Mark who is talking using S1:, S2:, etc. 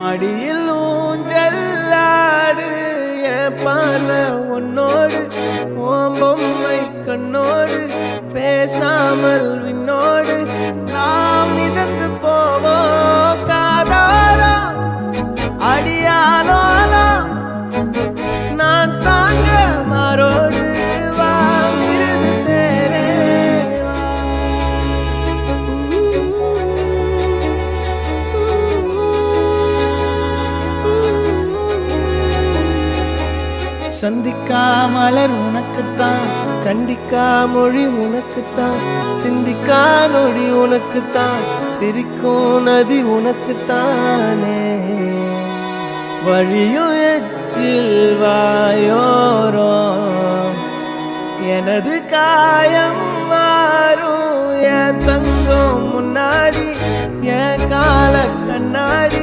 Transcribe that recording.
S1: அடியில் ஊஞ்சல்லாடு பால உன்னோடு ஓம் பொம்மை கண்ணோடு பேசாமல் விண்ணோடு நாம் மிதந்து போவோம் காதாரா அடியாலோலா நான் தாங்க மாறோடு வா மிருது தேரே சந்திக்கா மலர் உனக்குத்தான், கண்டிக்கா மொழி உனக்குத்தான், சிந்திக்கா நொடி உனக்குத்தான், சிரிக்கும் நதி உனக்குத்தானே. வழியும் எச்சில் வாயோரோ எனது காயம் மாறும் என் தங்கம் முன்னாடி என் கால கண்ணாடி